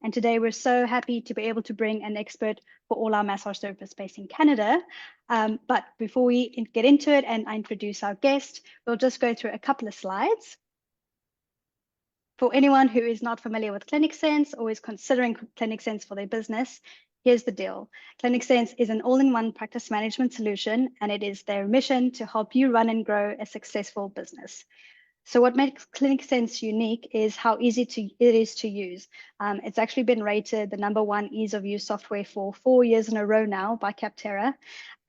And today we're so happy to be able to bring an expert for all our massage therapists based in Canada. But before we get into it and I introduce our guest, we'll just go through a couple of slides. For anyone who is not familiar with ClinicSense or is considering ClinicSense for their business, here's the deal. ClinicSense is an all-in-one practice management solution, and it is their mission to help you run and grow a successful business. So what makes ClinicSense unique is how easy it is to use. It's actually been rated the #1 ease of use software for 4 years in a row now by Capterra.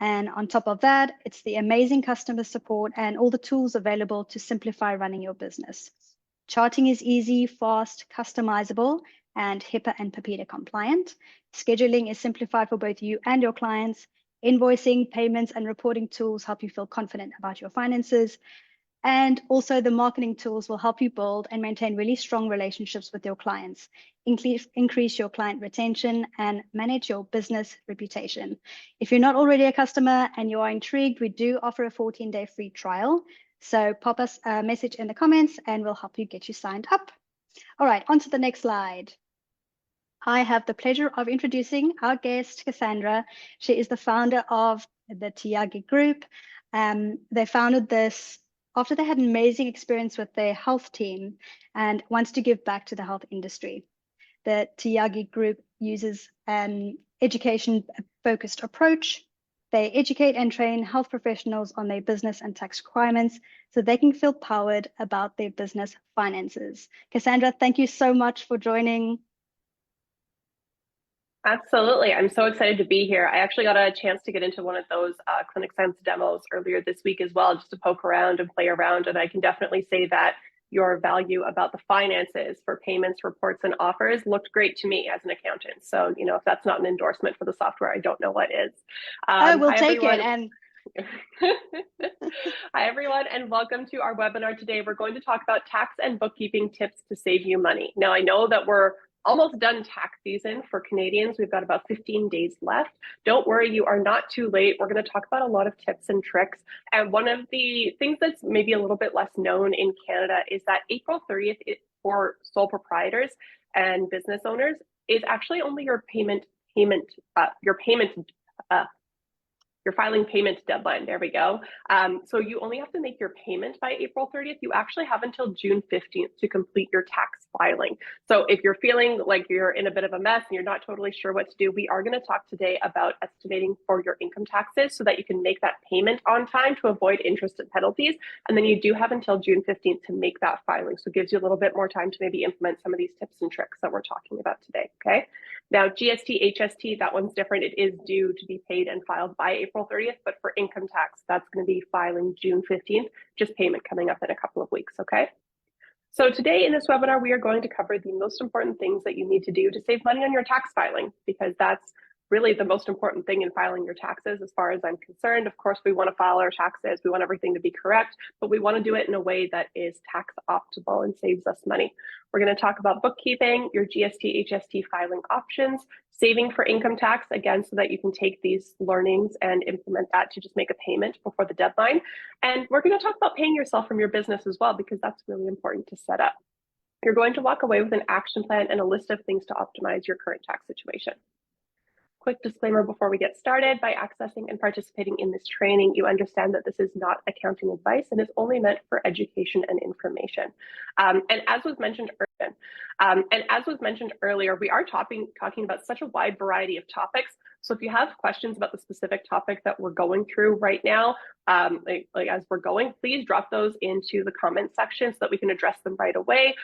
And on top of that, it's the amazing customer support and all the tools available to simplify running your business. Charting is easy, fast, customizable, and HIPAA and PIPEDA compliant. Scheduling is simplified for both you and your clients. Invoicing, payments, and reporting tools help you feel confident about your finances. And also the marketing tools will help you build and maintain really strong relationships with your clients, increase your client retention, and manage your business reputation. If you're not already a customer and you are intrigued, we do offer a 14-day free trial. So pop us a message in the comments and we'll help you get you signed up. All right, on to the next slide. I have the pleasure of introducing our guest, Cassandra. She is the founder of the Tyagi Group. They founded this after they had an amazing experience with their health team and wants to give back to the health industry. The Tyagi Group uses an education-focused approach. They educate and train health professionals on their business and tax requirements so they can feel powered about their business finances. Cassandra, thank you so much for joining. Absolutely. I'm so excited to be here. I actually got a chance to get into one of those ClinicSense demos earlier this week as well, just to poke around and play around. And I can definitely say that your value about the finances for payments, reports, and offers looked great to me as an accountant. So, you know, if that's not an endorsement for the software, I don't know what is. I will take it. And Hi, everyone, and welcome to our webinar today. We're going to talk about tax and bookkeeping tips to save you money. Now, I know that we're almost done tax season for Canadians. We've got about 15 days left. Don't worry, you are not too late. We're going to talk about a lot of tips and tricks. And one of the things that's maybe a little bit less known in Canada is that April 30th for sole proprietors and business owners is actually only your filing payment deadline. There we go. So you only have to make your payment by April 30th. You actually have until June 15th to complete your tax filing. So if you're feeling like you're in a bit of a mess and you're not totally sure what to do, we are going to talk today about estimating for your income taxes so that you can make that payment on time to avoid interest and penalties. And then you do have until June 15th to make that filing. So it gives you a little bit more time to maybe implement some of these tips and tricks that we're talking about today. Okay. Now, GST, HST, that one's different. It is due to be paid and filed by April 30th, but for income tax, that's going to be filing June 15th, just payment coming up in a couple of weeks, okay? So today in this webinar, we are going to cover the most important things that you need to do to save money on your tax filing, because that's really the most important thing in filing your taxes as far as I'm concerned. Of course, we want to file our taxes. We want everything to be correct, but we want to do it in a way that is tax optimal and saves us money. We're going to talk about bookkeeping, your GST, HST filing options, saving for income tax, again, so that you can take these learnings and implement that to just make a payment before the deadline. And we're going to talk about paying yourself from your business as well, because that's really important to set up. You're going to walk away with an action plan and a list of things to optimize your current tax situation. Quick disclaimer before we get started: by accessing and participating in this training, you understand that this is not accounting advice and is only meant for education and information. And as was mentioned earlier, we are talking about such a wide variety of topics. So if you have questions about the specific topic that we're going through right now, as we're going, please drop those into the comment section so that we can address them right away.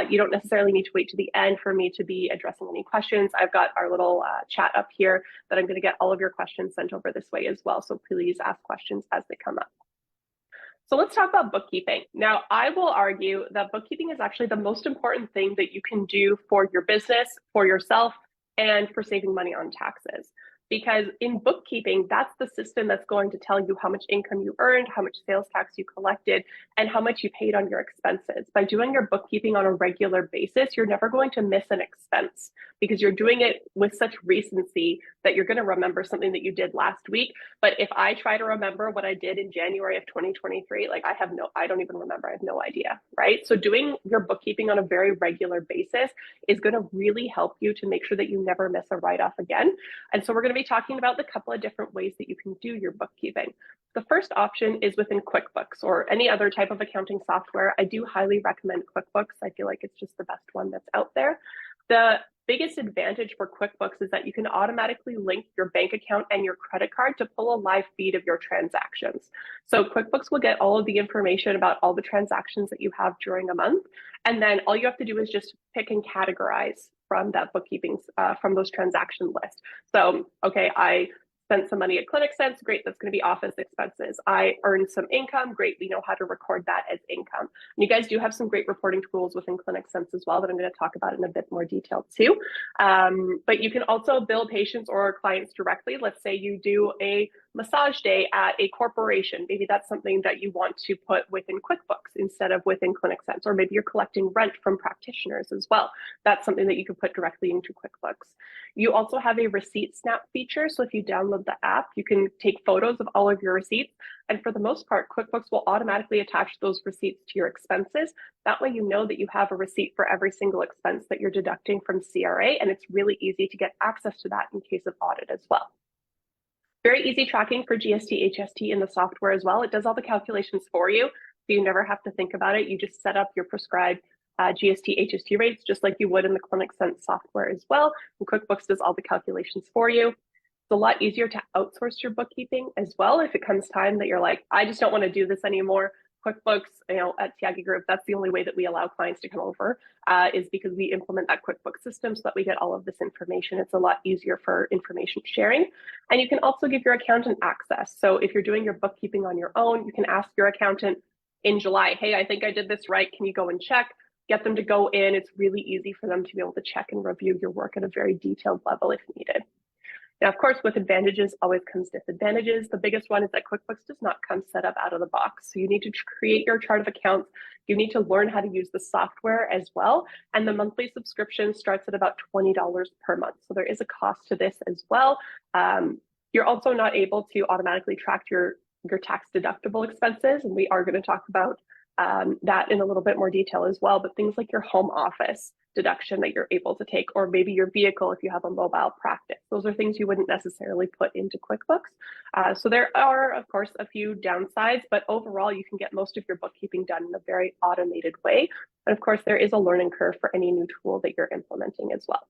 You don't necessarily need to wait to the end for me to be addressing any questions. I've got our little chat up here that I'm going to get all of your questions sent over this way as well. So please ask questions as they come up. So let's talk about bookkeeping. Now, I will argue that bookkeeping is actually the most important thing that you can do for your business, for yourself, and for saving money on taxes. Because in bookkeeping, that's the system that's going to tell you how much income you earned, how much sales tax you collected, and how much you paid on your expenses. By doing your bookkeeping on a regular basis, you're never going to miss an expense. because you're doing it with such recency that you're going to remember something that you did last week. But if I try to remember what I did in January of 2023, like I don't even remember. I have no idea, right? So doing your bookkeeping on a very regular basis is going to really help you to make sure that you never miss a write-off again. And so we're going to be talking about the couple of different ways that you can do your bookkeeping. The first option is within QuickBooks or any other type of accounting software. I do highly recommend QuickBooks. I feel like it's just the best one that's out there. The biggest advantage for QuickBooks is that you can automatically link your bank account and your credit card to pull a live feed of your transactions. So QuickBooks will get all of the information about all the transactions that you have during a month. And then all you have to do is just pick and categorize from that bookkeeping, from those transaction lists. So, okay, I spent some money at ClinicSense, great, that's going to be office expenses. I earned some income, great, we know how to record that as income. And you guys do have some great reporting tools within ClinicSense as well that I'm going to talk about in a bit more detail too. But you can also bill patients or clients directly. Let's say you do a massage day at a corporation. Maybe that's something that you want to put within QuickBooks instead of within ClinicSense, or maybe you're collecting rent from practitioners as well. That's something that you can put directly into QuickBooks. You also have a receipt snap feature. So if you download the app, you can take photos of all of your receipts. And for the most part, QuickBooks will automatically attach those receipts to your expenses. That way you know that you have a receipt for every single expense that you're deducting from CRA, and it's really easy to get access to that in case of audit as well. Very easy tracking for GST, HST in the software as well. It does all the calculations for you, so you never have to think about it. You just set up your prescribed GST, HST rates, just like you would in the ClinicSense software as well. And QuickBooks does all the calculations for you. It's a lot easier to outsource your bookkeeping as well. If it comes time that you're like, I just don't want to do this anymore, QuickBooks, at Tyagi Group, that's the only way that we allow clients to come over, is because we implement that QuickBooks system so that we get all of this information. It's a lot easier for information sharing. And you can also give your accountant access. So if you're doing your bookkeeping on your own, you can ask your accountant in July, hey, I think I did this right. Can you go and check? Get them to go in. It's really easy for them to be able to check and review your work at a very detailed level if needed. Now, of course, with advantages always comes disadvantages. The biggest one is that QuickBooks does not come set up out of the box. So you need to create your chart of accounts. You need to learn how to use the software as well. And the monthly subscription starts at about $20 per month. So there is a cost to this as well. You're also not able to automatically track your tax deductible expenses. And we are going to talk about that in a little bit more detail as well. But things like your home office deduction that you're able to take, or maybe your vehicle if you have a mobile practice. Those are things you wouldn't necessarily put into QuickBooks. So there are, of course, a few downsides, but overall you can get most of your bookkeeping done in a very automated way. And of course, there is a learning curve for any new tool that you're implementing as well.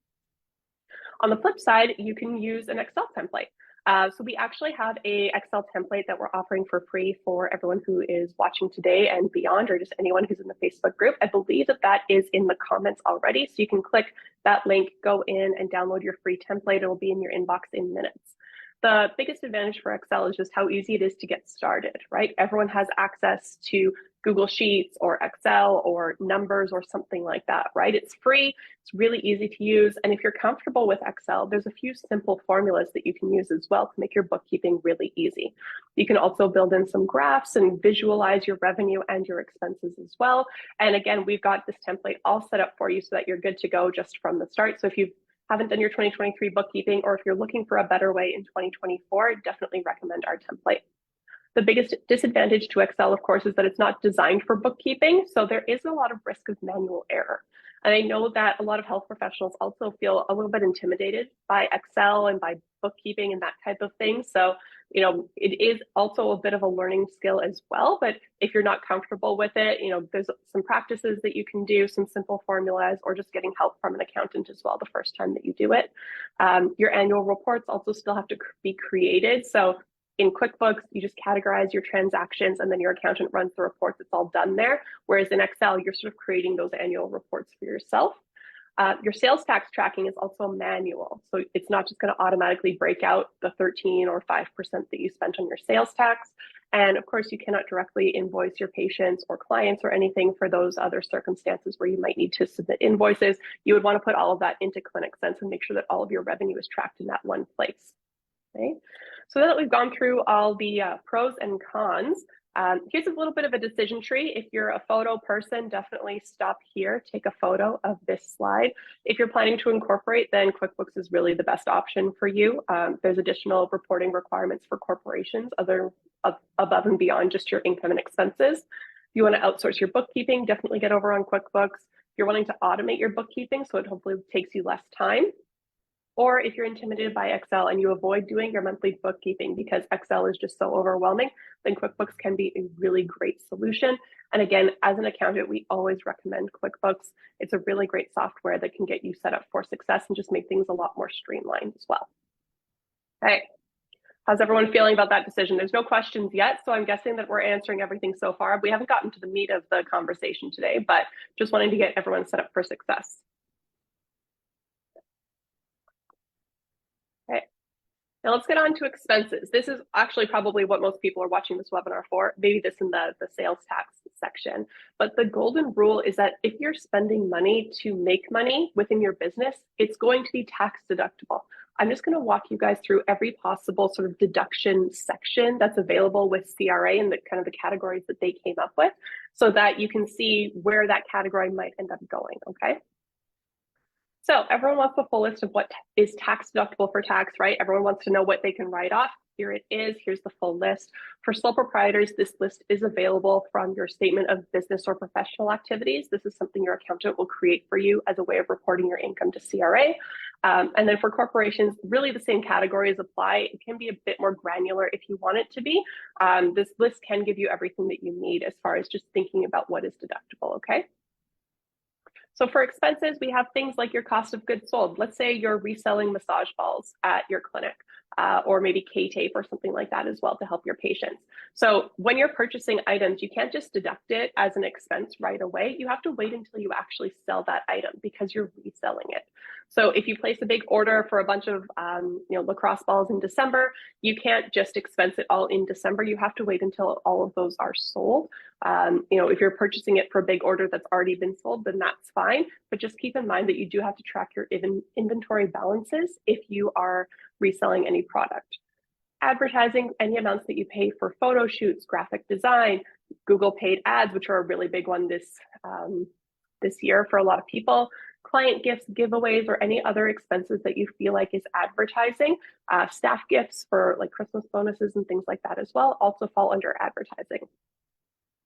On the flip side, you can use an Excel template. So we actually have a Excel template that we're offering for free for everyone who is watching today and beyond, or just anyone who's in the Facebook group. I believe that is in the comments already. So you can click that link, go in and download your free template. It will be in your inbox in minutes. The biggest advantage for Excel is just how easy it is to get started, right? Everyone has access to Google Sheets or Excel or numbers or something like that, right? It's free, it's really easy to use. And if you're comfortable with Excel, there's a few simple formulas that you can use as well to make your bookkeeping really easy. You can also build in some graphs and visualize your revenue and your expenses as well. And again, we've got this template all set up for you so that you're good to go just from the start. So if you haven't done your 2023 bookkeeping, or if you're looking for a better way in 2024, definitely recommend our template. The biggest disadvantage to Excel, of course, is that it's not designed for bookkeeping. So there is a lot of risk of manual error. And I know that a lot of health professionals also feel a little bit intimidated by Excel and by bookkeeping and that type of thing. So, it is also a bit of a learning skill as well. But if you're not comfortable with it, there's some practices that you can do, some simple formulas, or just getting help from an accountant as well the first time that you do it. Your annual reports also still have to be created. So in QuickBooks, you just categorize your transactions and then your accountant runs the reports. It's all done there. Whereas in Excel, you're sort of creating those annual reports for yourself. Your sales tax tracking is also manual. So it's not just going to automatically break out the 13 or 5% that you spent on your sales tax. And of course, you cannot directly invoice your patients or clients or anything for those other circumstances where you might need to submit invoices. You would want to put all of that into ClinicSense and make sure that all of your revenue is tracked in that one place. Okay. So now that we've gone through all the pros and cons, Here's a little bit of a decision tree. If you're a photo person, definitely stop here, take a photo of this slide. If you're planning to incorporate, then QuickBooks is really the best option for you. There's additional reporting requirements for corporations above and beyond just your income and expenses. If you want to outsource your bookkeeping, definitely get over on QuickBooks. If you're wanting to automate your bookkeeping, so it hopefully takes you less time, or if you're intimidated by Excel and you avoid doing your monthly bookkeeping because Excel is just so overwhelming, then QuickBooks can be a really great solution. And again, as an accountant, we always recommend QuickBooks. It's a really great software that can get you set up for success and just make things a lot more streamlined as well. Okay, how's everyone feeling about that decision? There's no questions yet, so I'm guessing that we're answering everything so far. We haven't gotten to the meat of the conversation today, but just wanting to get everyone set up for success. Okay. Now let's get on to expenses. This is actually probably what most people are watching this webinar for, maybe this in the sales tax section. But the golden rule is that if you're spending money to make money within your business, it's going to be tax deductible. I'm just going to walk you guys through every possible sort of deduction section that's available with CRA and the kind of the categories that they came up with so that you can see where that category might end up going, okay? So everyone wants the full list of what is tax deductible for tax, right? Everyone wants to know what they can write off. Here it is. Here's the full list. For sole proprietors, this list is available from your statement of business or professional activities. This is something your accountant will create for you as a way of reporting your income to CRA. And then for corporations, really the same categories apply. It can be a bit more granular if you want it to be. This list can give you everything that you need as far as just thinking about what is deductible, okay? So for expenses, we have things like your cost of goods sold. Let's say you're reselling massage balls at your clinic, or maybe K-tape or something like that as well to help your patients. So when you're purchasing items, you can't just deduct it as an expense right away. You have to wait until you actually sell that item because you're reselling it. So if you place a big order for a bunch of lacrosse balls in December, you can't just expense it all in December. You have to wait until all of those are sold. If you're purchasing it for a big order that's already been sold, then that's fine. But just keep in mind that you do have to track your inventory balances if you are reselling any product. Advertising, any amounts that you pay for photo shoots, graphic design, Google paid ads, which are a really big one this year for a lot of people. Client gifts, giveaways, or any other expenses that you feel like is advertising. Staff gifts for like Christmas bonuses and things like that as well also fall under advertising.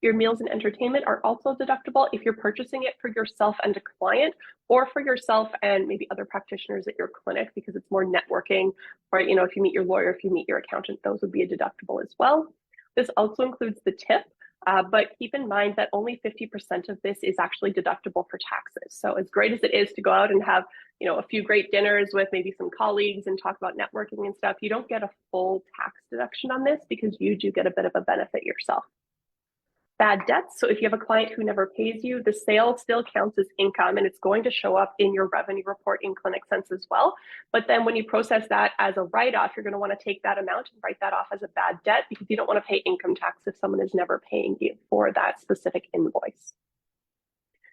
Your meals and entertainment are also deductible if you're purchasing it for yourself and a client, or for yourself and maybe other practitioners at your clinic, because it's more networking, or if you meet your lawyer, if you meet your accountant, those would be a deductible as well. This also includes the tip. But keep in mind that only 50% of this is actually deductible for taxes. So as great as it is to go out and have, a few great dinners with maybe some colleagues and talk about networking and stuff, you don't get a full tax deduction on this because you do get a bit of a benefit yourself. Bad debts. So if you have a client who never pays you, the sale still counts as income and it's going to show up in your revenue report in ClinicSense as well. But then when you process that as a write-off, you're going to want to take that amount and write that off as a bad debt because you don't want to pay income tax if someone is never paying you for that specific invoice.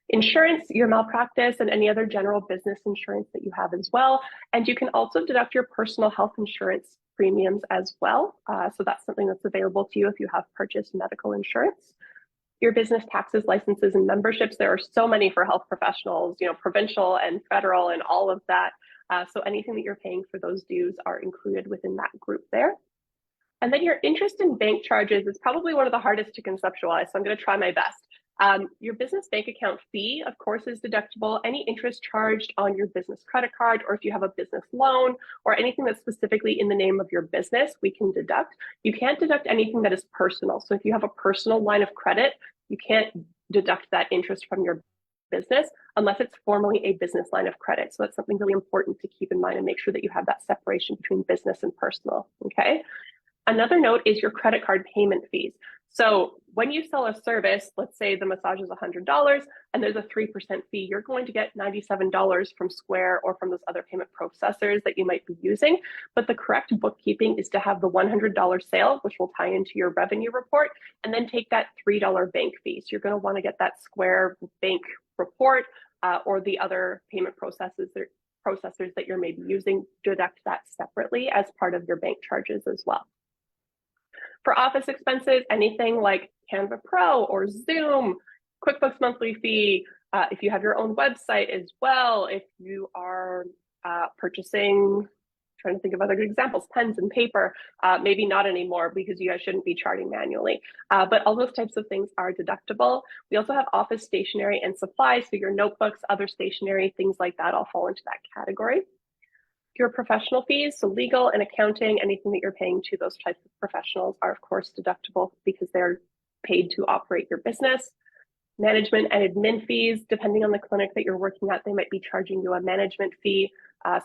Insurance, your malpractice, and any other general business insurance that you have as well. And you can also deduct your personal health insurance premiums as well. So that's something that's available to you if you have purchased medical insurance. Your business taxes, licenses, and memberships. There are so many for health professionals, provincial and federal and all of that. So anything that you're paying for those dues are included within that group there. And then your interest in bank charges is probably one of the hardest to conceptualize, so I'm going to try my best. Your business bank account fee, of course, is deductible. Any interest charged on your business credit card, or if you have a business loan, or anything that's specifically in the name of your business, we can deduct. You can't deduct anything that is personal. So if you have a personal line of credit, you can't deduct that interest from your business unless it's formally a business line of credit. So that's something really important to keep in mind and make sure that you have that separation between business and personal, okay? Another note is your credit card payment fees. So when you sell a service, let's say the massage is $100 and there's a 3% fee, you're going to get $97 from Square or from those other payment processors that you might be using. But the correct bookkeeping is to have the $100 sale, which will tie into your revenue report, and then take that $3 bank fee. So you're going to want to get that Square bank report or the other payment processors that you're maybe using, deduct that separately as part of your bank charges as well. For office expenses, anything like Canva Pro or Zoom, QuickBooks monthly fee, if you have your own website as well, if you are purchasing, trying to think of other good examples, pens and paper, maybe not anymore because you guys shouldn't be charting manually. But all those types of things are deductible. We also have office stationery and supplies, so your notebooks, other stationery, things like that all fall into that category. Your professional fees, so legal and accounting, anything that you're paying to those types of professionals are of course deductible because they're paid to operate your business. Management and admin fees, depending on the clinic that you're working at, they might be charging you a management fee.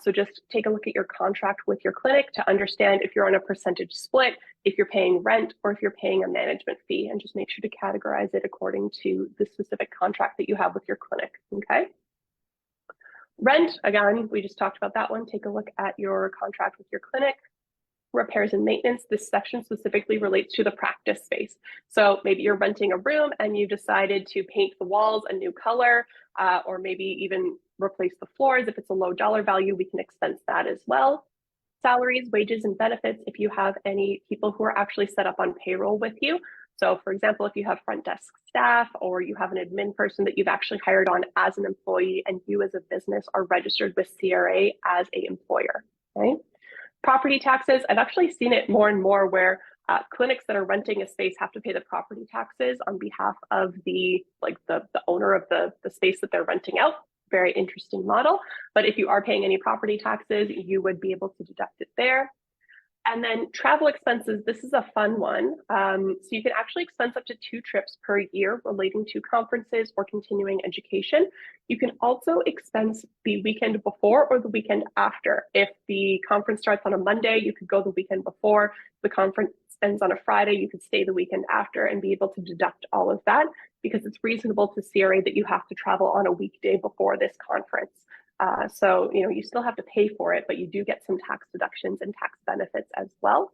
So just take a look at your contract with your clinic to understand if you're on a percentage split, if you're paying rent, or if you're paying a management fee, and just make sure to categorize it according to the specific contract that you have with your clinic, okay? Rent, again, we just talked about that one. Take a look at your contract with your clinic. Repairs and maintenance, this section specifically relates to the practice space. So maybe you're renting a room and you decided to paint the walls a new color, or maybe even replace the floors. If it's a low dollar value, we can expense that as well. Salaries, wages, and benefits, if you have any people who are actually set up on payroll with you. So for example, if you have front desk staff or you have an admin person that you've actually hired on as an employee and you as a business are registered with CRA as an employer, right? Property taxes, I've actually seen it more and more where clinics that are renting a space have to pay the property taxes on behalf of the owner of the space that they're renting out. Very interesting model. But if you are paying any property taxes, you would be able to deduct it there. And then travel expenses, this is a fun one. So you can actually expense up to 2 trips per year relating to conferences or continuing education. You can also expense the weekend before or the weekend after. If the conference starts on a Monday, you could go the weekend before. If the conference ends on a Friday, you could stay the weekend after and be able to deduct all of that because it's reasonable to CRA that you have to travel on a weekday before this conference. So, you still have to pay for it, but you do get some tax deductions and tax benefits as well.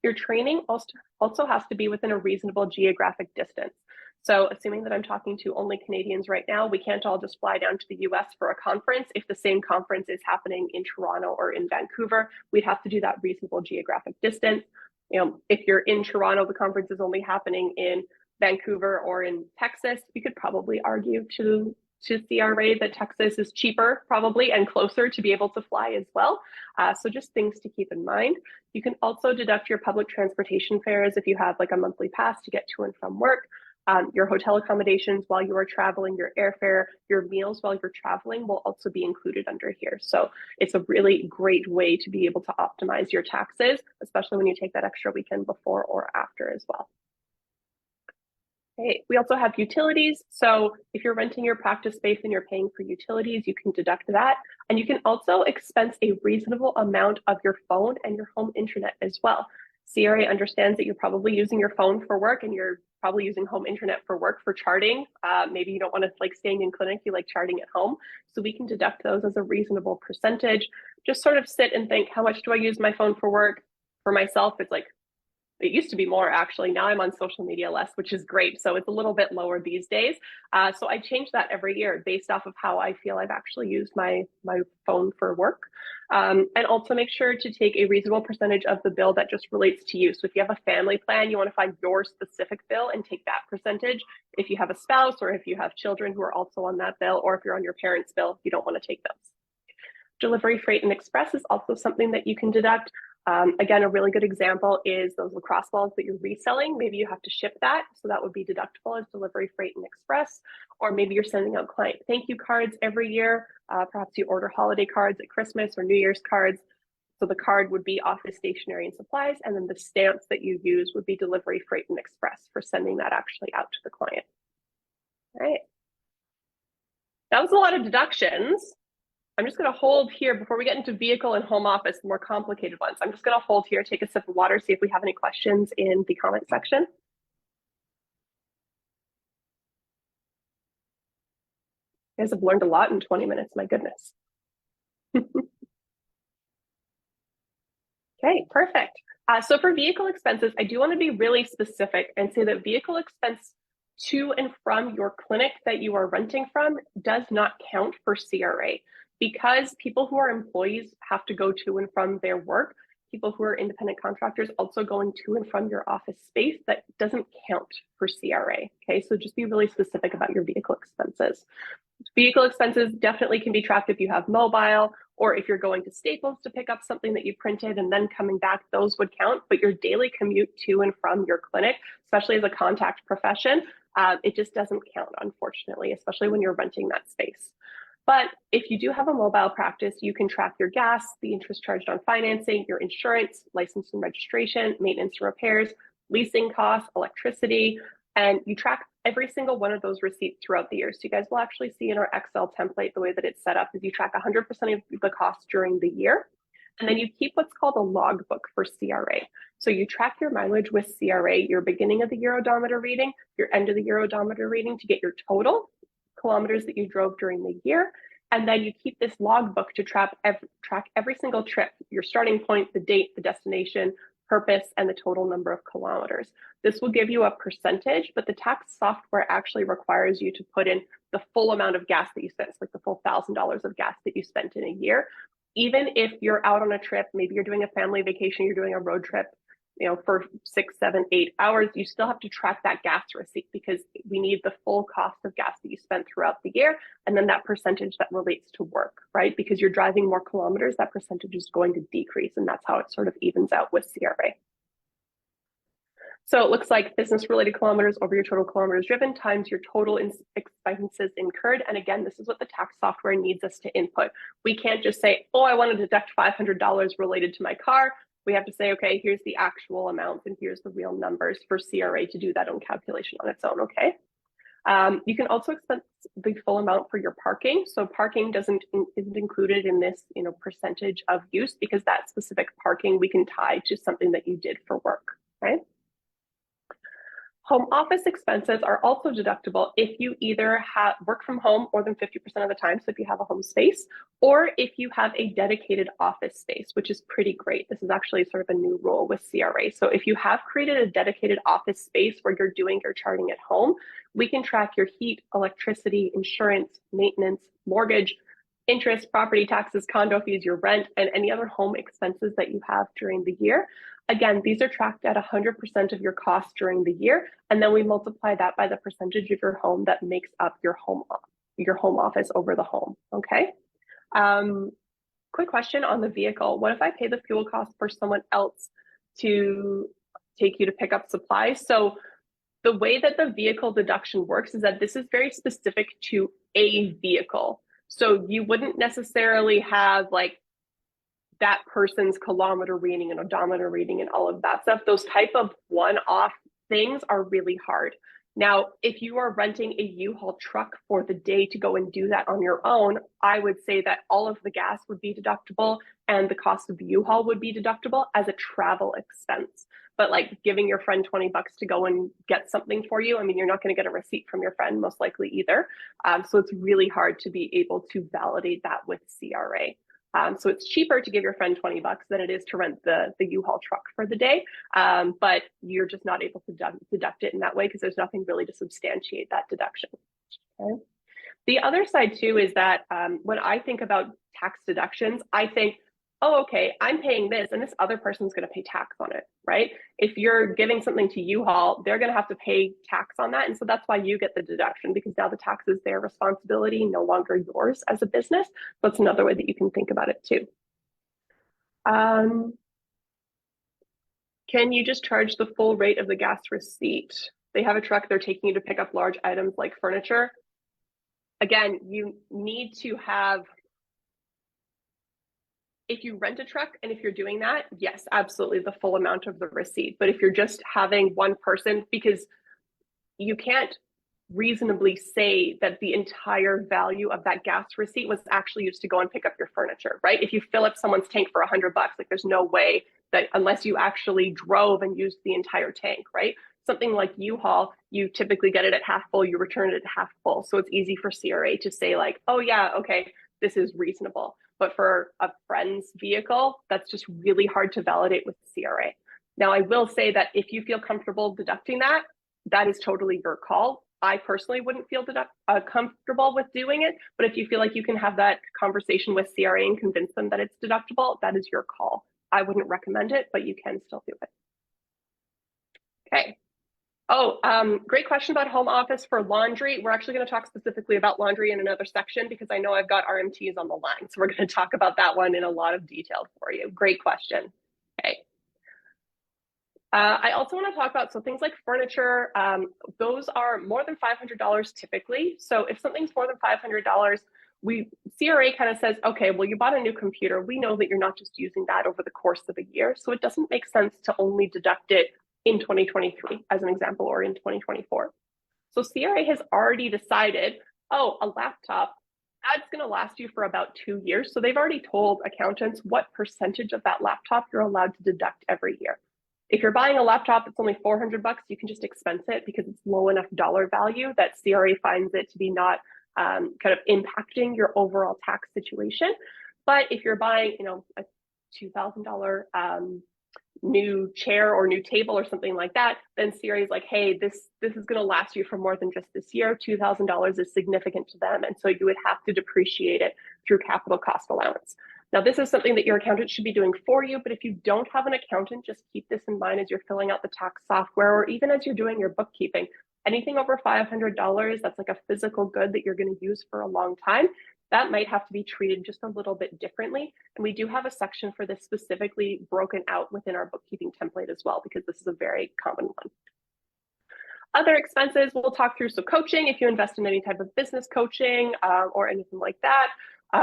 Your training also has to be within a reasonable geographic distance. So assuming that I'm talking to only Canadians right now, we can't all just fly down to the US for a conference. If the same conference is happening in Toronto or in Vancouver, we'd have to do that reasonable geographic distance. If you're in Toronto, the conference is only happening in Vancouver or in Texas, you could probably argue to CRA that Texas is cheaper probably and closer to be able to fly as well. So just things to keep in mind. You can also deduct your public transportation fares if you have like a monthly pass to get to and from work. Your hotel accommodations while you are traveling, your airfare, your meals while you're traveling will also be included under here. So it's a really great way to be able to optimize your taxes, especially when you take that extra weekend before or after as well. Okay. We also have utilities. So if you're renting your practice space and you're paying for utilities, you can deduct that. And you can also expense a reasonable amount of your phone and your home internet as well. CRA understands that you're probably using your phone for work and you're probably using home internet for work for charting. Maybe you don't want to like staying in clinic, you like charting at home. So we can deduct those as a reasonable percentage. Just sort of sit and think, how much do I use my phone for work? For myself, it's like, it used to be more actually. Now I'm on social media less, which is great. So it's a little bit lower these days. So I change that every year based off of how I feel I've actually used my phone for work. And also make sure to take a reasonable percentage of the bill that just relates to you. So if you have a family plan, you want to find your specific bill and take that percentage. If you have a spouse or if you have children who are also on that bill, or if you're on your parents' bill, you don't want to take those. Delivery, freight, and express is also something that you can deduct. Again, a really good example is those lacrosse balls that you're reselling. Maybe you have to ship that, so that would be deductible as delivery, freight, and express. Or maybe you're sending out client thank you cards every year. Perhaps you order holiday cards at Christmas or New Year's cards. So the card would be office stationery and supplies, and then the stamps that you use would be delivery, freight, and express for sending that actually out to the client. All right. That was a lot of deductions. I'm just going to hold here before we get into vehicle and home office, the more complicated ones. I'm just going to hold here, take a sip of water, see if we have any questions in the comment section. You guys have learned a lot in 20 minutes, my goodness. Okay, perfect. So for vehicle expenses, I do want to be really specific and say that vehicle expense to and from your clinic that you are renting from does not count for CRA. Because people who are employees have to go to and from their work, people who are independent contractors also going to and from your office space, that doesn't count for CRA. Okay, so just be really specific about your vehicle expenses. Vehicle expenses definitely can be tracked if you have mobile, or if you're going to Staples to pick up something that you printed and then coming back, those would count. But your daily commute to and from your clinic, especially as a contact profession, it just doesn't count, unfortunately, especially when you're renting that space. But if you do have a mobile practice, you can track your gas, the interest charged on financing, your insurance, license and registration, maintenance and repairs, leasing costs, electricity, and you track every single one of those receipts throughout the year. So you guys will actually see in our Excel template, the way that it's set up is you track 100% of the costs during the year. And then you keep what's called a logbook for CRA. So you track your mileage with CRA, your beginning of the year odometer reading, your end of the year odometer reading to get your total kilometers that you drove during the year. And then you keep this logbook to track every single trip, your starting point, the date, the destination, purpose, and the total number of kilometers. This will give you a percentage, but the tax software actually requires you to put in the full amount of gas that you spent, like the full $1,000 of gas that you spent in a year. Even if you're out on a trip, maybe you're doing a family vacation, you're doing a road trip, for 6, 7, 8 hours, you still have to track that gas receipt because we need the full cost of gas that you spent throughout the year. And then that percentage that relates to work, right? Because you're driving more kilometers, that percentage is going to decrease. And that's how it sort of evens out with CRA. So it looks like business related kilometers over your total kilometers driven times your total expenses incurred. And again, this is what the tax software needs us to input. We can't just say, oh, I want to deduct $500 related to my car. We have to say, okay, here's the actual amount and here's the real numbers for CRA to do that own calculation on its own, okay? You can also expense the full amount for your parking. So parking isn't included in this, percentage of use, because that specific parking we can tie to something that you did for work, right? Home office expenses are also deductible if you either work from home more than 50% of the time, so if you have a home space, or if you have a dedicated office space, which is pretty great. This is actually sort of a new rule with CRA. So if you have created a dedicated office space where you're doing your charting at home, we can track your heat, electricity, insurance, maintenance, mortgage, interest, property taxes, condo fees, your rent, and any other home expenses that you have during the year. Again, these are tracked at 100% of your costs during the year, and then we multiply that by the percentage of your home that makes up your home office over the home, okay? Quick question on the vehicle. What if I pay the fuel cost for someone else to take you to pick up supplies? So the way that the vehicle deduction works is that this is very specific to a vehicle. So you wouldn't necessarily have like that person's kilometer reading and odometer reading and all of that stuff. Those type of one-off things are really hard. Now, if you are renting a U-Haul truck for the day to go and do that on your own, I would say that all of the gas would be deductible and the cost of the U-Haul would be deductible as a travel expense. But like giving your friend $20 to go and get something for you, I mean, you're not going to get a receipt from your friend most likely either. So it's really hard to be able to validate that with CRA. So it's cheaper to give your friend $20 than it is to rent the U-Haul truck for the day, but you're just not able to deduct it in that way because there's nothing really to substantiate that deduction. Okay. The other side too is that when I think about tax deductions, I think, oh, okay, I'm paying this and this other person's going to pay tax on it, right? If you're giving something to U-Haul, they're going to have to pay tax on that. And so that's why you get the deduction, because now the tax is their responsibility, no longer yours as a business. So it's another way that you can think about it too. Can you just charge the full rate of the gas receipt? They have a truck, they're taking you to pick up large items like furniture. Again, you need to have, if you rent a truck and if you're doing that, yes, absolutely the full amount of the receipt. But if you're just having one person, because you can't reasonably say that the entire value of that gas receipt was actually used to go and pick up your furniture, right? If you fill up someone's tank for $100, like there's no way that unless you actually drove and used the entire tank, right? Something like U-Haul, you typically get it at half full, you return it at half full. So it's easy for CRA to say like, oh yeah, okay, this is reasonable. But for a friend's vehicle, that's just really hard to validate with CRA. Now, I will say that if you feel comfortable deducting that, that is totally your call. I personally wouldn't feel comfortable with doing it, but if you feel like you can have that conversation with CRA and convince them that it's deductible, that is your call. I wouldn't recommend it, but you can still do it. Okay. Oh, great question about home office for laundry. We're actually going to talk specifically about laundry in another section because I know I've got RMTs on the line. So we're going to talk about that one in a lot of detail for you. Great question. Okay. I also want to talk about, so things like furniture, those are more than $500 typically. So if something's more than $500, CRA kind of says, okay, well, you bought a new computer. We know that you're not just using that over the course of a year. So it doesn't make sense to only deduct it in 2023, as an example, or in 2024. So CRA has already decided, oh, a laptop, that's going to last you for about 2 years. So they've already told accountants what percentage of that laptop you're allowed to deduct every year. If you're buying a laptop that's only $400, you can just expense it because it's low enough dollar value that CRA finds it to be not kind of impacting your overall tax situation. But if you're buying, a $2,000 new chair or new table or something like that, then CRA is like, hey, this is going to last you for more than just this year. $2,000 is significant to them. And so you would have to depreciate it through capital cost allowance. Now, this is something that your accountant should be doing for you, but if you don't have an accountant, just keep this in mind as you're filling out the tax software or even as you're doing your bookkeeping. Anything over $500, that's like a physical good that you're going to use for a long time, that might have to be treated just a little bit differently. And we do have a section for this specifically broken out within our bookkeeping template as well, because this is a very common one. Other expenses we'll talk through. So coaching, if you invest in any type of business coaching or anything like that,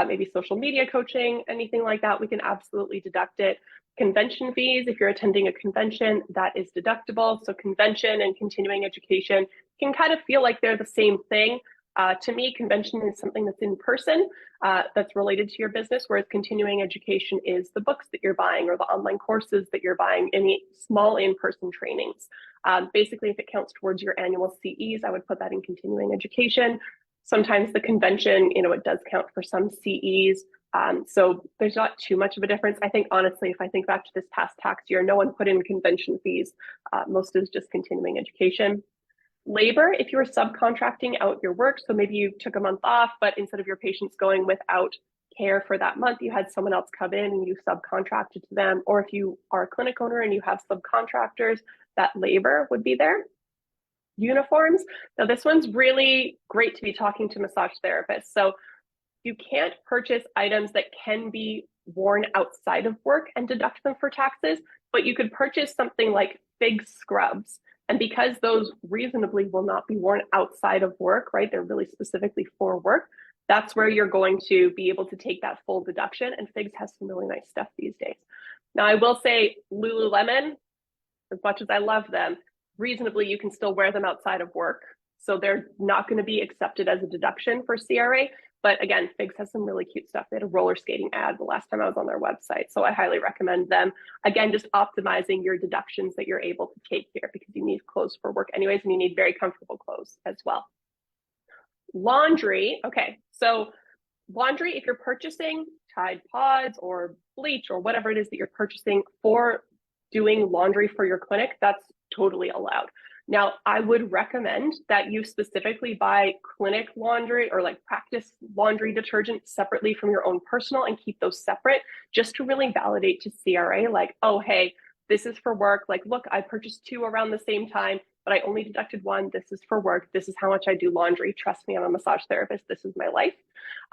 maybe social media coaching, anything like that, we can absolutely deduct it. Convention fees, if you're attending a convention, that is deductible. So convention and continuing education can kind of feel like they're the same thing. To me, convention is something that's in person, that's related to your business, whereas continuing education is the books that you're buying or the online courses that you're buying, any small in-person trainings. Basically, if it counts towards your annual CEs, I would put that in continuing education. Sometimes the convention, it does count for some CEs. So there's not too much of a difference. I think, honestly, if I think back to this past tax year, no one put in convention fees. Most is just continuing education. Labor, if you were subcontracting out your work, so maybe you took a month off, but instead of your patients going without care for that month, you had someone else come in and you subcontracted to them. Or if you are a clinic owner and you have subcontractors, that labor would be there. Uniforms. Now, this one's really great to be talking to massage therapists. So you can't purchase items that can be worn outside of work and deduct them for taxes, but you could purchase something like FIG scrubs. And because those reasonably will not be worn outside of work, right? They're really specifically for work. That's where you're going to be able to take that full deduction. And FIGS has some really nice stuff these days. Now, I will say Lululemon, as much as I love them, reasonably, you can still wear them outside of work. So they're not going to be accepted as a deduction for CRA. But again, FIGS has some really cute stuff. They had a roller skating ad the last time I was on their website. So I highly recommend them. Again, just optimizing your deductions that you're able to take here because you need clothes for work anyways, and you need very comfortable clothes as well. Laundry. Okay, so laundry, if you're purchasing Tide Pods or bleach or whatever it is that you're purchasing for doing laundry for your clinic, that's totally allowed. Now, I would recommend that you specifically buy clinic laundry or like practice laundry detergent separately from your own personal and keep those separate just to really validate to CRA like, oh, hey, this is for work. Like, look, I purchased 2 around the same time, but I only deducted 1. This is for work. This is how much I do laundry. Trust me, I'm a massage therapist. This is my life.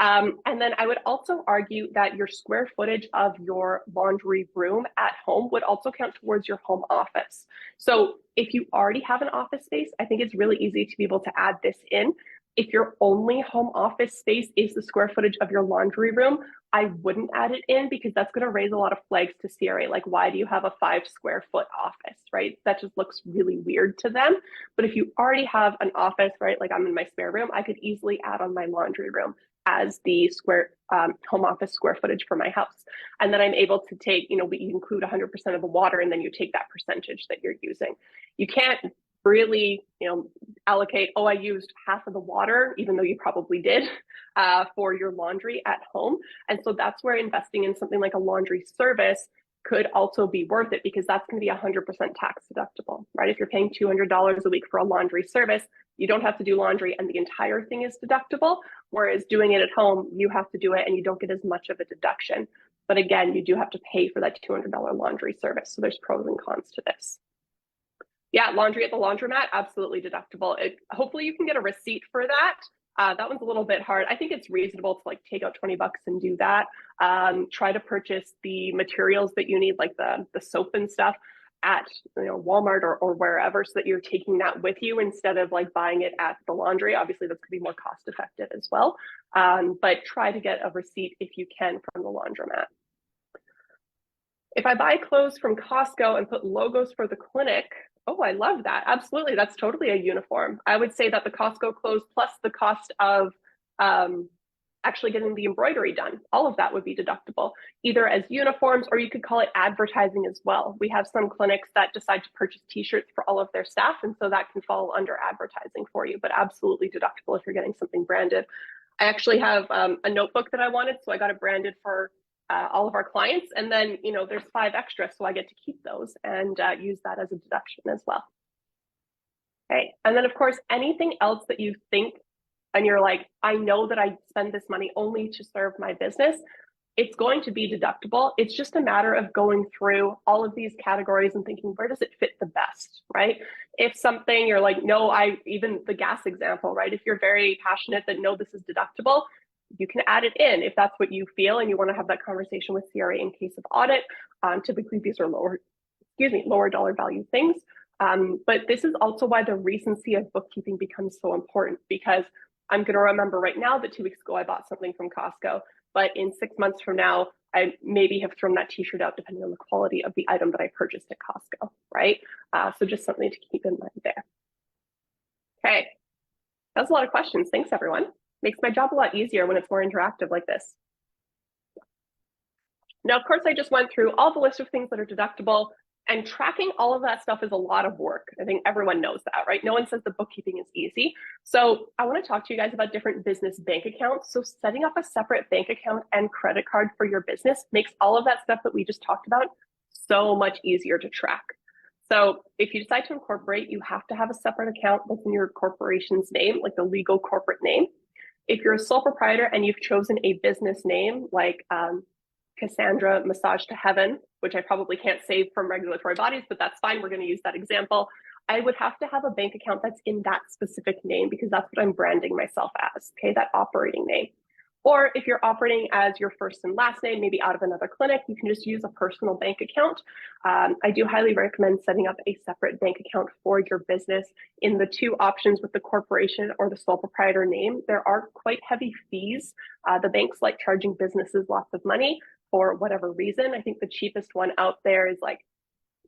And then I would also argue that your square footage of your laundry room at home would also count towards your home office. So if you already have an office space, I think it's really easy to be able to add this in. If your only home office space is the square footage of your laundry room, I wouldn't add it in because that's going to raise a lot of flags to CRA. Like, why do you have a 5 square foot office, right? That just looks really weird to them. But if you already have an office, right, like I'm in my spare room, I could easily add on my laundry room as the square home office square footage for my house. And then I'm able to take, we include 100% of the water and then you take that percentage that you're using. You can't really, allocate, oh, I used half of the water, even though you probably did for your laundry at home. And so that's where investing in something like a laundry service could also be worth it because that's going to be 100% tax deductible, right? If you're paying $200 a week for a laundry service, you don't have to do laundry and the entire thing is deductible. Whereas doing it at home, you have to do it and you don't get as much of a deduction. But again, you do have to pay for that $200 laundry service. So there's pros and cons to this. Yeah, laundry at the laundromat, absolutely deductible. Hopefully you can get a receipt for that. That one's a little bit hard. I think it's reasonable to like take out 20 bucks and do that. Try to purchase the materials that you need, like the soap and stuff at Walmart or wherever, so that you're taking that with you instead of like buying it at the laundry. Obviously, that's going to be more cost effective as well. But try to get a receipt if you can from the laundromat. If I buy clothes from Costco and put logos for the clinic, oh, I love that. Absolutely. That's totally a uniform. I would say that the Costco clothes plus the cost of actually getting the embroidery done, all of that would be deductible, either as uniforms, or you could call it advertising as well. We have some clinics that decide to purchase t-shirts for all of their staff, and so that can fall under advertising for you, but absolutely deductible if you're getting something branded. I actually have a notebook that I wanted, so I got it branded for all of our clients, and then there's 5 extra, so I get to keep those and use that as a deduction as well. Okay, and then of course anything else that you think and you're like, I know that I spend this money only to serve my business, it's going to be deductible. It's just a matter of going through all of these categories and thinking, where does it fit the best, right? If something you're like, no, even the gas example, right? If you're very passionate that no, this is deductible, you can add it in if that's what you feel and you want to have that conversation with CRA in case of audit. Typically these are lower dollar value things. But this is also why the recency of bookkeeping becomes so important, because I'm going to remember right now that 2 weeks ago I bought something from Costco, but in 6 months from now, I maybe have thrown that t-shirt out depending on the quality of the item that I purchased at Costco, right? So just something to keep in mind there. Okay, that's a lot of questions. Thanks, everyone. Makes my job a lot easier when it's more interactive like this. Now, of course, I just went through all the list of things that are deductible, and tracking all of that stuff is a lot of work. I think everyone knows that, right? No one says that bookkeeping is easy. So I want to talk to you guys about different business bank accounts. So setting up a separate bank account and credit card for your business makes all of that stuff that we just talked about so much easier to track. So if you decide to incorporate, you have to have a separate account that's in your corporation's name, like the legal corporate name. If you're a sole proprietor and you've chosen a business name like Cassandra Massage to Heaven, which I probably can't save from regulatory bodies, but that's fine. We're going to use that example. I would have to have a bank account that's in that specific name because that's what I'm branding myself as, okay, that operating name. Or if you're operating as your first and last name, maybe out of another clinic, you can just use a personal bank account. I do highly recommend setting up a separate bank account for your business. In the 2 options with the corporation or the sole proprietor name, there are quite heavy fees. The banks like charging businesses lots of money for whatever reason. I think the cheapest one out there is like,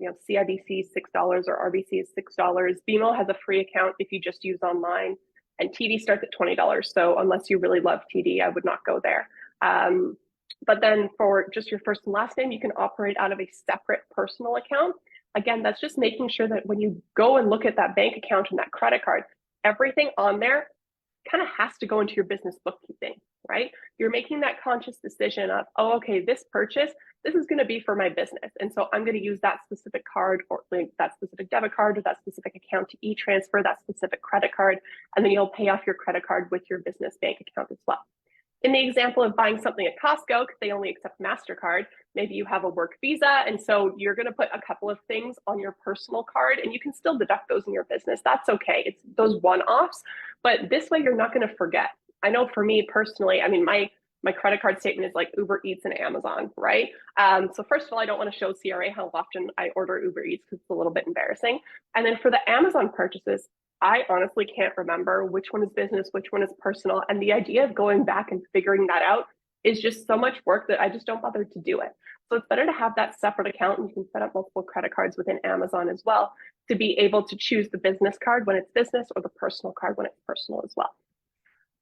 CIBC $6 or RBC is $6. BMO has a free account if you just use online. And TD starts at $20. So unless you really love TD, I would not go there. But then for just your first and last name, you can operate out of a separate personal account. Again, that's just making sure that when you go and look at that bank account and that credit card, everything on there kind of has to go into your business bookkeeping, right? You're making that conscious decision of, oh, okay, this purchase, this is going to be for my business. And so I'm going to use that specific card or like that specific debit card or that specific account to e-transfer that specific credit card. And then you'll pay off your credit card with your business bank account as well. In the example of buying something at Costco, because they only accept MasterCard, maybe you have a work visa. And so you're going to put a couple of things on your personal card and you can still deduct those in your business. That's okay. It's those one-offs, but this way you're not going to forget. I know for me personally, I mean, my credit card statement is like Uber Eats and Amazon, right? So first of all, I don't want to show CRA how often I order Uber Eats because it's a little bit embarrassing. And then for the Amazon purchases, I honestly can't remember which one is business, which one is personal. And the idea of going back and figuring that out is just so much work that I just don't bother to do it. So it's better to have that separate account, and you can set up multiple credit cards within Amazon as well to be able to choose the business card when it's business or the personal card when it's personal as well.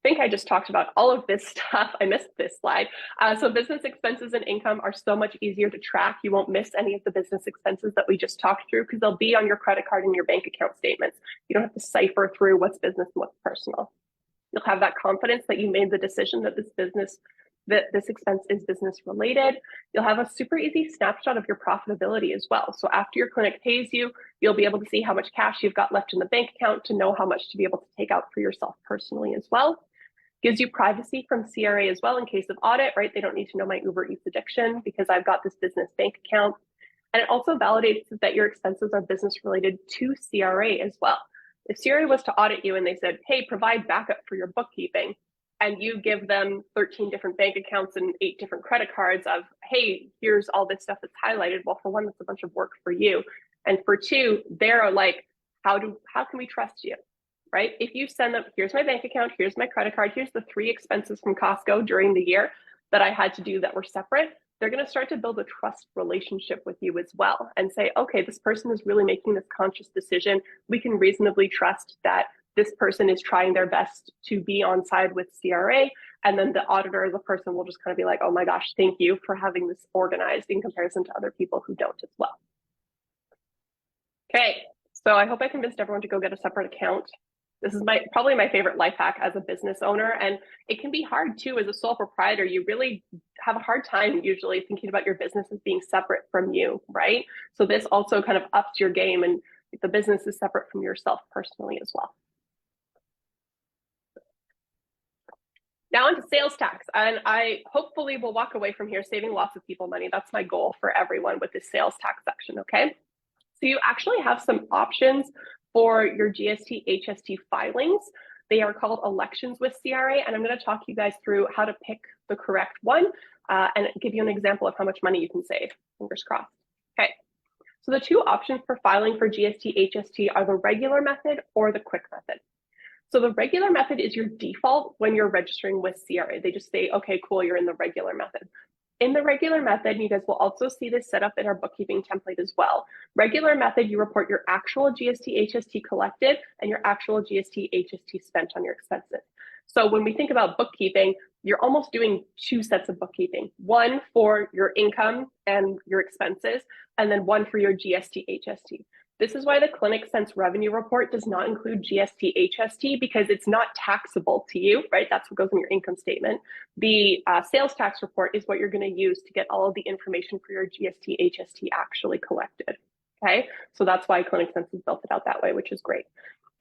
I think I just talked about all of this stuff. I missed this slide. So business expenses and income are so much easier to track. You won't miss any of the business expenses that we just talked through because they'll be on your credit card and your bank account statements. You don't have to cipher through what's business and what's personal. You'll have that confidence that you made the decision that this expense is business related. You'll have a super easy snapshot of your profitability as well. So after your clinic pays you, you'll be able to see how much cash you've got left in the bank account to know how much to be able to take out for yourself personally as well. Gives you privacy from CRA as well in case of audit, right? They don't need to know my Uber Eats addiction because I've got this business bank account. And it also validates that your expenses are business related to CRA as well. If CRA was to audit you and they said, hey, provide backup for your bookkeeping, and you give them 13 different bank accounts and 8 different credit cards of, hey, here's all this stuff that's highlighted. Well, for one, that's a bunch of work for you. And for two, they're like, how can we trust you, right? If you send them, here's my bank account, here's my credit card, here's the 3 expenses from Costco during the year that I had to do that were separate, they're going to start to build a trust relationship with you as well and say, okay, this person is really making this conscious decision. We can reasonably trust that this person is trying their best to be on side with CRA. And then the auditor, the person will just kind of be like, oh my gosh, thank you for having this organized in comparison to other people who don't as well. Okay, so I hope I convinced everyone to go get a separate account. This is probably my favorite life hack as a business owner. And it can be hard too, as a sole proprietor. You really have a hard time usually thinking about your business as being separate from you, right? So this also kind of ups your game, and the business is separate from yourself personally as well. Now onto sales tax, and I hopefully will walk away from here saving lots of people money. That's my goal for everyone with this sales tax section, okay? So you actually have some options for your GST, HST filings. They are called elections with CRA, and I'm going to talk you guys through how to pick the correct one and give you an example of how much money you can save. Fingers crossed. Okay, so the 2 options for filing for GST, HST are the regular method or the quick method. So the regular method is your default when you're registering with CRA. They just say, okay, cool, you're in the regular method. In the regular method, you guys will also see this set up in our bookkeeping template as well. Regular method, you report your actual GST, HST collected and your actual GST, HST spent on your expenses. So when we think about bookkeeping, you're almost doing 2 sets of bookkeeping, one for your income and your expenses, and then one for your GST, HST. This is why the ClinicSense revenue report does not include GST, HST, because it's not taxable to you, right? That's what goes in your income statement. The sales tax report is what you're going to use to get all of the information for your GST, HST actually collected, okay? So that's why ClinicSense has built it out that way, which is great.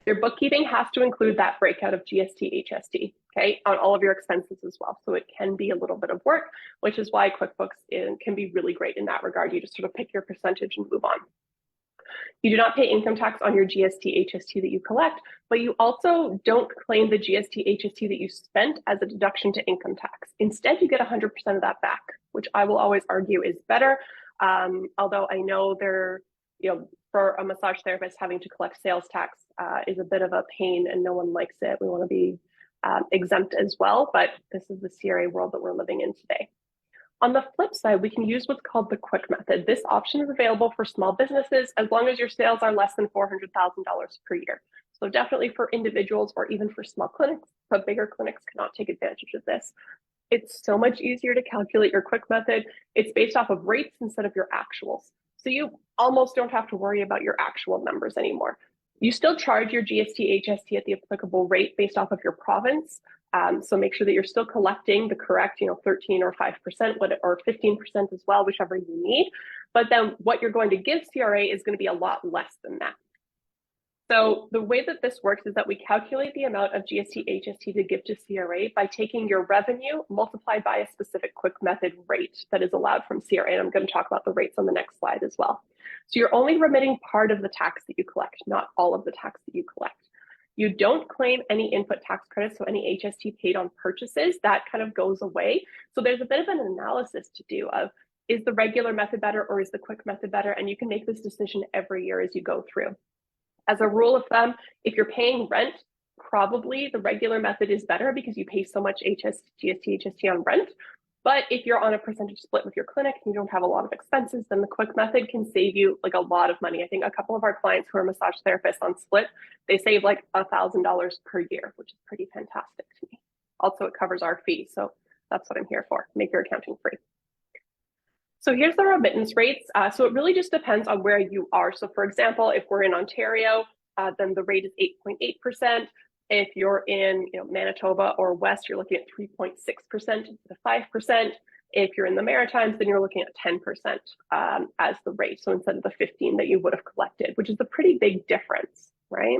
Your bookkeeping has to include that breakout of GST, HST, okay, on all of your expenses as well. So it can be a little bit of work, which is why QuickBooks can be really great in that regard. You just sort of pick your percentage and move on. You do not pay income tax on your GST, HST that you collect, but you also don't claim the GST, HST that you spent as a deduction to income tax. Instead, you get 100% of that back, which I will always argue is better. Although I know for a massage therapist, having to collect sales tax is a bit of a pain and no one likes it. We want to be exempt as well, but this is the CRA world that we're living in today. On the flip side, we can use what's called the quick method. This option is available for small businesses as long as your sales are less than $400,000 per year. So definitely for individuals or even for small clinics, but bigger clinics cannot take advantage of this. It's so much easier to calculate your quick method. It's based off of rates instead of your actuals. So you almost don't have to worry about your actual numbers anymore. You still charge your GST, HST at the applicable rate based off of your province. So make sure that you're still collecting the correct, 13 or 5%, or 15% as well, whichever you need. But then what you're going to give CRA is going to be a lot less than that. So the way that this works is that we calculate the amount of GST, HST to give to CRA by taking your revenue multiplied by a specific quick method rate that is allowed from CRA. And I'm going to talk about the rates on the next slide as well. So you're only remitting part of the tax that you collect, not all of the tax that you collect. You don't claim any input tax credits, so any HST paid on purchases, that kind of goes away. So there's a bit of an analysis to do of, is the regular method better or is the quick method better? And you can make this decision every year as you go through. As a rule of thumb, if you're paying rent, probably the regular method is better because you pay so much GST, HST on rent. But if you're on a percentage split with your clinic and you don't have a lot of expenses, then the quick method can save you like a lot of money. I think a couple of our clients who are massage therapists on split, they save like $1,000 per year, which is pretty fantastic to me. Also, it covers our fee. So that's what I'm here for, make your accounting free. So here's the remittance rates. So it really just depends on where you are. So for example, if we're in Ontario, then the rate is 8.8%. If you're in Manitoba or West, you're looking at 3.6% instead of 5%. If you're in the Maritimes, then you're looking at 10% as the rate. So instead of the 15 that you would have collected, which is a pretty big difference, right?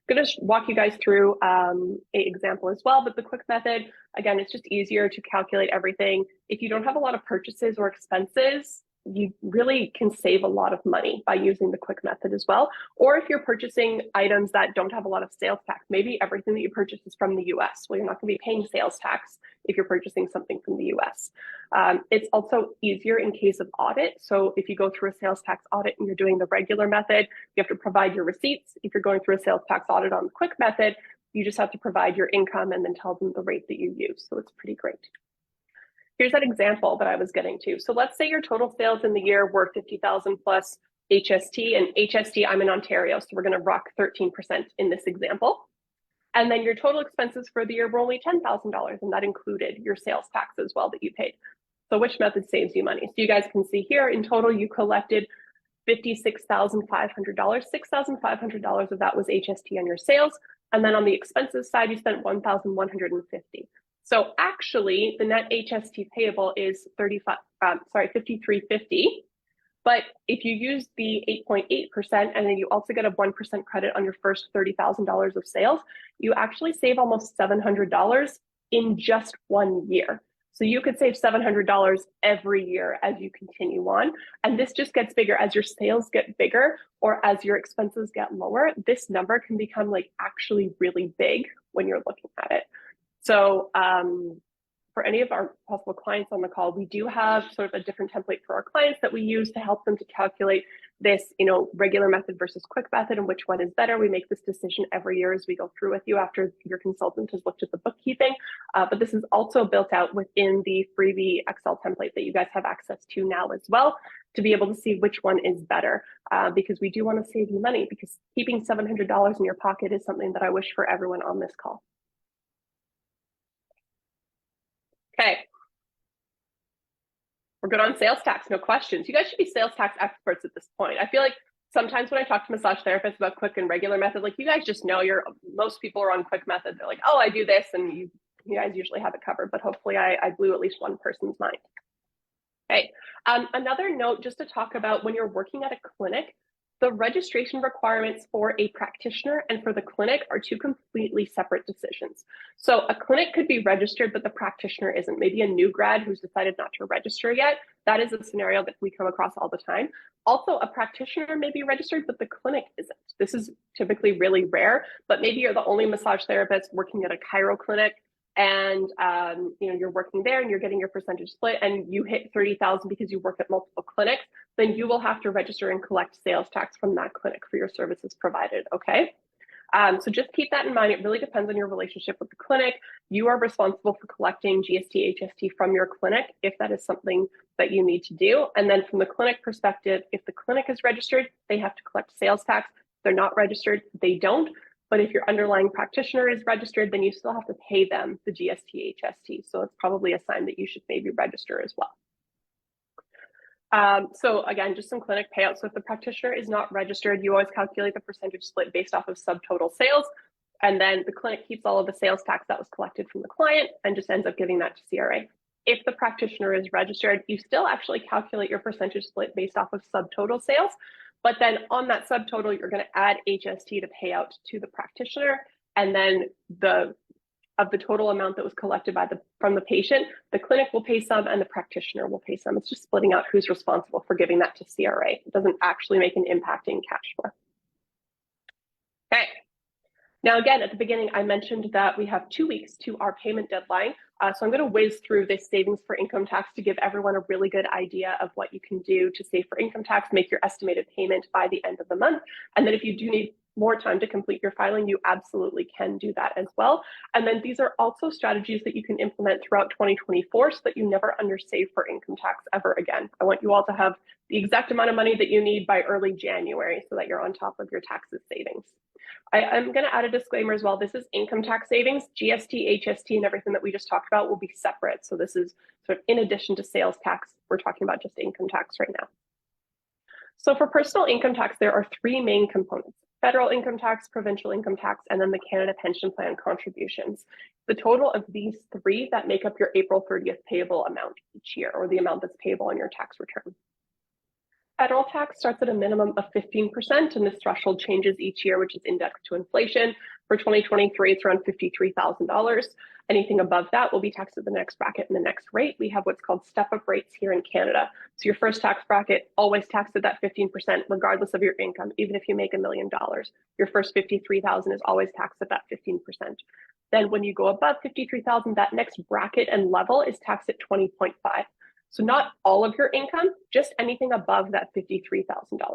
I'm going to walk you guys through an example as well, but the quick method, again, it's just easier to calculate everything. If you don't have a lot of purchases or expenses, you really can save a lot of money by using the quick method as well. Or if you're purchasing items that don't have a lot of sales tax, maybe everything that you purchase is from the US. Well, you're not going to be paying sales tax if you're purchasing something from the US. It's also easier in case of audit. So if you go through a sales tax audit and you're doing the regular method, you have to provide your receipts. If you're going through a sales tax audit on the quick method, you just have to provide your income and then tell them the rate that you use. So it's pretty great. Here's that example that I was getting to. So let's say your total sales in the year were 50,000 plus HST, and HST, I'm in Ontario, so we're going to rock 13% in this example. And then your total expenses for the year were only $10,000, and that included your sales tax as well that you paid. So which method saves you money? So you guys can see here, in total, you collected $56,500. $6,500 of that was HST on your sales. And then on the expenses side, you spent $1,150. So actually, the net HST payable is $53.50. But if you use the 8.8% and then you also get a 1% credit on your first $30,000 of sales, you actually save almost $700 in just 1 year. So you could save $700 every year as you continue on. And this just gets bigger as your sales get bigger or as your expenses get lower. This number can become like actually really big when you're looking at it. So for any of our possible clients on the call, we do have sort of a different template for our clients that we use to help them to calculate this, regular method versus quick method and which one is better. We make this decision every year as we go through with you after your consultant has looked at the bookkeeping. But this is also built out within the freebie Excel template that you guys have access to now as well, to be able to see which one is better, because we do want to save you money, because keeping $700 in your pocket is something that I wish for everyone on this call. Okay. We're good on sales tax, no questions. You guys should be sales tax experts at this point. I feel like sometimes when I talk to massage therapists about quick and regular method, like you guys just know most people are on quick method. They're like, oh, I do this, and you guys usually have it covered, but hopefully I blew at least one person's mind. Okay. Another note just to talk about when you're working at a clinic, the registration requirements for a practitioner and for the clinic are two completely separate decisions. So a clinic could be registered, but the practitioner isn't. Maybe a new grad who's decided not to register yet. That is a scenario that we come across all the time. Also, a practitioner may be registered, but the clinic isn't. This is typically really rare, but maybe you're the only massage therapist working at a chiro clinic, and you're working there and you're getting your percentage split and you hit 30,000 because you work at multiple clinics, then you will have to register and collect sales tax from that clinic for your services provided, okay? So just keep that in mind. It really depends on your relationship with the clinic. You are responsible for collecting GST, HST from your clinic if that is something that you need to do. And then from the clinic perspective, if the clinic is registered, they have to collect sales tax. If they're not registered, they don't. But if your underlying practitioner is registered, then you still have to pay them the GST, HST. So it's probably a sign that you should maybe register as well. So again, just some clinic payouts. So if the practitioner is not registered, you always calculate the percentage split based off of subtotal sales. And then the clinic keeps all of the sales tax that was collected from the client and just ends up giving that to CRA. If the practitioner is registered, you still actually calculate your percentage split based off of subtotal sales. But then on that subtotal, you're going to add HST to pay out to the practitioner. And then of the total amount that was collected from the patient, the clinic will pay some and the practitioner will pay some. It's just splitting out who's responsible for giving that to CRA. It doesn't actually make an impact in cash flow. Okay. Now, again, at the beginning, I mentioned that we have 2 weeks to our payment deadline. So I'm going to whiz through this savings for income tax to give everyone a really good idea of what you can do to save for income tax, make your estimated payment by the end of the month. And then if you do need more time to complete your filing, you absolutely can do that as well. And then these are also strategies that you can implement throughout 2024 so that you never undersave for income tax ever again. I want you all to have the exact amount of money that you need by early January so that you're on top of your taxes savings. I'm going to add a disclaimer as well. This is income tax savings. GST, HST, and everything that we just talked about will be separate. So this is sort of in addition to sales tax. We're talking about just income tax right now. So for personal income tax, there are 3 main components: federal income tax, provincial income tax, and then the Canada Pension Plan contributions. The total of these 3 that make up your April 30th payable amount each year, or the amount that's payable on your tax return. Federal tax starts at a minimum of 15%, and this threshold changes each year, which is indexed to inflation. For 2023, it's around $53,000. Anything above that will be taxed at the next bracket and the next rate. We have what's called step-up rates here in Canada. So your first tax bracket always taxed at that 15%, regardless of your income, even if you make $1 million. Your first $53,000 is always taxed at that 15%. Then when you go above $53,000, that next bracket and level is taxed at 20.5%. So not all of your income, just anything above that $53,000. And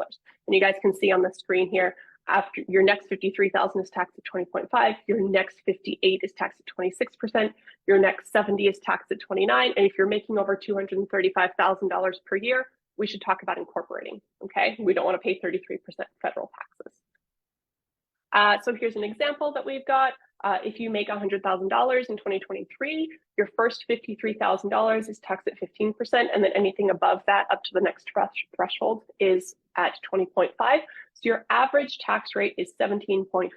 you guys can see on the screen here, after your next $53,000 is taxed at 20.5, your next 58 is taxed at 26%, your next 70 is taxed at 29, and if you're making over $235,000 per year, we should talk about incorporating, okay? We don't want to pay 33% federal taxes. So here's an example that we've got. If you make $100,000 in 2023, your first $53,000 is taxed at 15%, and then anything above that up to the next threshold is at 20.5%. So your average tax rate is 17.5%.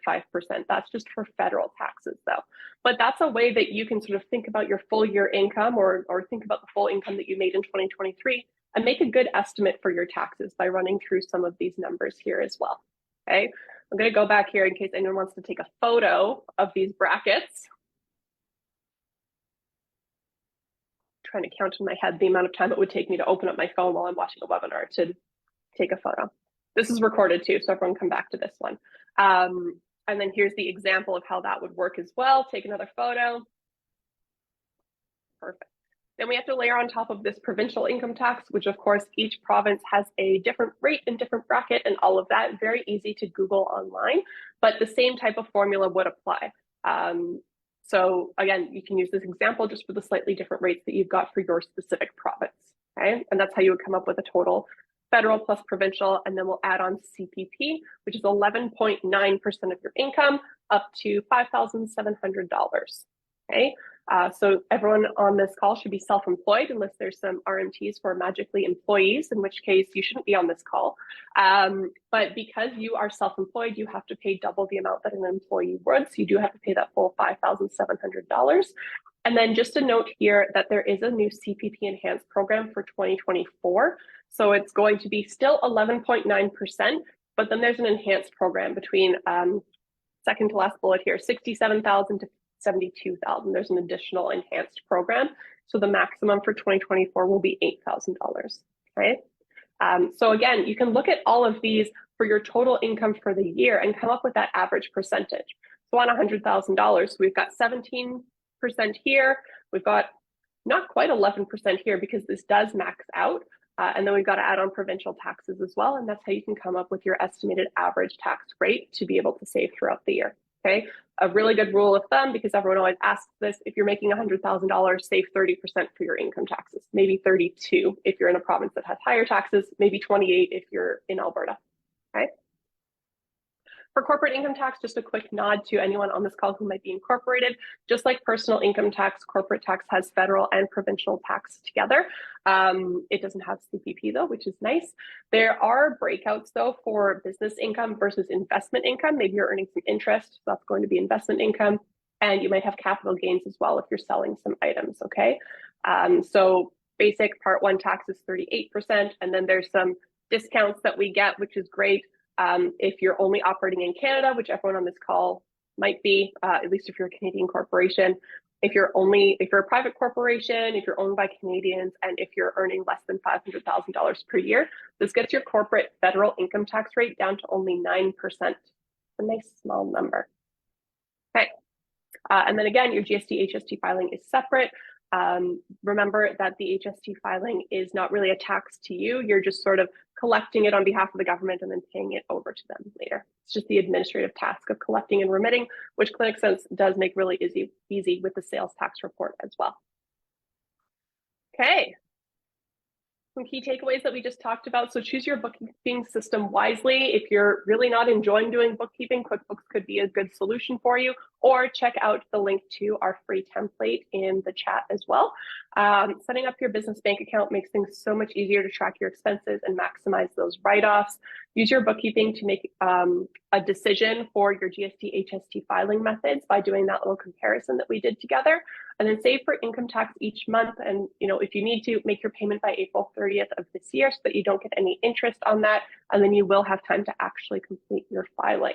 That's just for federal taxes though. But that's a way that you can sort of think about your full year income or think about the full income that you made in 2023 and make a good estimate for your taxes by running through some of these numbers here as well, okay? I'm going to go back here in case anyone wants to take a photo of these brackets. I'm trying to count in my head the amount of time it would take me to open up my phone while I'm watching a webinar to take a photo. This is recorded too, so everyone come back to this one. And then here's the example of how that would work as well. Take another photo. Perfect. Then we have to layer on top of this provincial income tax, which of course each province has a different rate and different bracket and all of that. Very easy to Google online, but the same type of formula would apply. So again, you can use this example just for the slightly different rates that you've got for your specific province, okay? And that's how you would come up with a total federal plus provincial, and then we'll add on CPP, which is 11.9% of your income up to $5,700, okay? So everyone on this call should be self-employed unless there's some RMTs for magically employees, in which case you shouldn't be on this call. But because you are self-employed, you have to pay double the amount that an employee would. So you do have to pay that full $5,700. And then just a note here that there is a new CPP enhanced program for 2024. So it's going to be still 11.9%, but then there's an enhanced program between second to last bullet here, 67,000 to 72,000. There's an additional enhanced program. So the maximum for 2024 will be $8,000, right? So again, you can look at all of these for your total income for the year and come up with that average percentage. So on $100,000, we've got 17% here. We've got not quite 11% here because this does max out. And then we've got to add on provincial taxes as well. And that's how you can come up with your estimated average tax rate to be able to save throughout the year. Okay, a really good rule of thumb, because everyone always asks this, if you're making $100,000, save 30% for your income taxes, maybe 32 if you're in a province that has higher taxes, maybe 28 if you're in Alberta, okay? For corporate income tax, just a quick nod to anyone on this call who might be incorporated. Just like personal income tax, corporate tax has federal and provincial tax together. It doesn't have CPP though, which is nice. There are breakouts though for business income versus investment income. Maybe you're earning some interest, so that's going to be investment income. And you might have capital gains as well if you're selling some items, okay? So basic part one tax is 38%, and then there's some discounts that we get, which is great. If you're only operating in Canada, which everyone on this call might be, at least if you're a Canadian corporation, if you're a private corporation, if you're owned by Canadians, and if you're earning less than $500,000 per year, this gets your corporate federal income tax rate down to only 9%. A nice small number. Okay. And then again, your GST, HST filing is separate. Remember that the HST filing is not really a tax to you. You're just sort of collecting it on behalf of the government and then paying it over to them later. It's just the administrative task of collecting and remitting, which ClinicSense does make really easy with the sales tax report as well. Okay. Some key takeaways that we just talked about. So choose your bookkeeping system wisely. If you're really not enjoying doing bookkeeping, QuickBooks could be a good solution for you, or check out the link to our free template in the chat as well. Setting up your business bank account makes things so much easier to track your expenses and maximize those write-offs. Use your bookkeeping to make a decision for your GST HST filing methods by doing that little comparison that we did together, and then save for income tax each month. And if you need to, make your payment by April 30th of this year so that you don't get any interest on that, and then you will have time to actually complete your filing.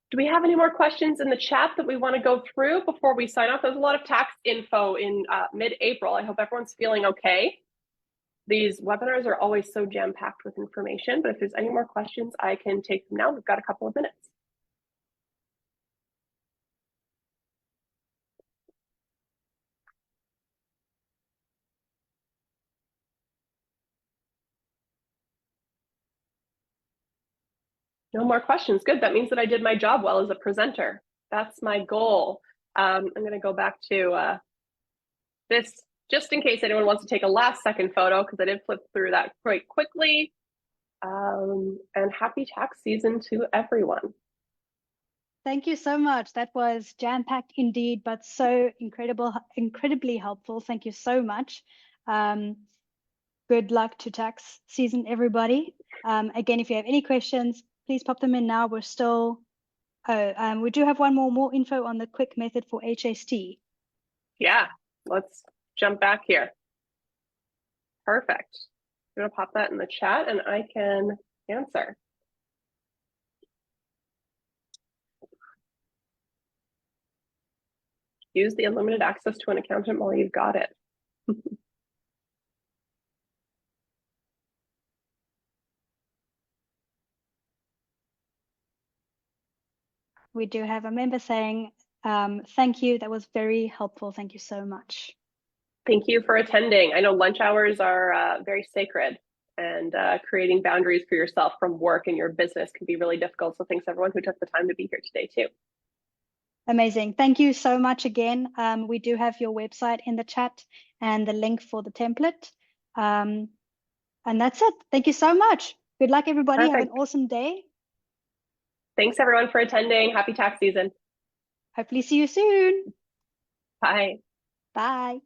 Do we have any more questions in the chat that we want to go through before we sign off? There's a lot of tax info in mid-April. I hope everyone's feeling okay. These webinars are always so jam-packed with information, but if there's any more questions, I can take them now. We've got a couple of minutes. No more questions. Good. That means that I did my job well as a presenter. That's my goal. I'm going to go back to this just in case anyone wants to take a last second photo, because I did flip through that quite quickly. And happy tax season to everyone. Thank you so much. That was jam-packed indeed, but so incredibly helpful. Thank you so much. Good luck to tax season, everybody. Again, if you have any questions, please pop them in now. We're still, we do have one more info on the quick method for HST. Yeah, let's jump back here. Perfect. I'm going to pop that in the chat and I can answer. Use the unlimited access to an accountant while you've got it. We do have a member saying, thank you. That was very helpful. Thank you so much. Thank you for attending. I know lunch hours are very sacred, and creating boundaries for yourself from work and your business can be really difficult. So thanks everyone who took the time to be here today too. Amazing. Thank you so much again. We do have your website in the chat and the link for the template. And that's it. Thank you so much. Good luck, everybody. Perfect. Have an awesome day. Thanks everyone for attending. Happy tax season. Hopefully see you soon. Bye. Bye.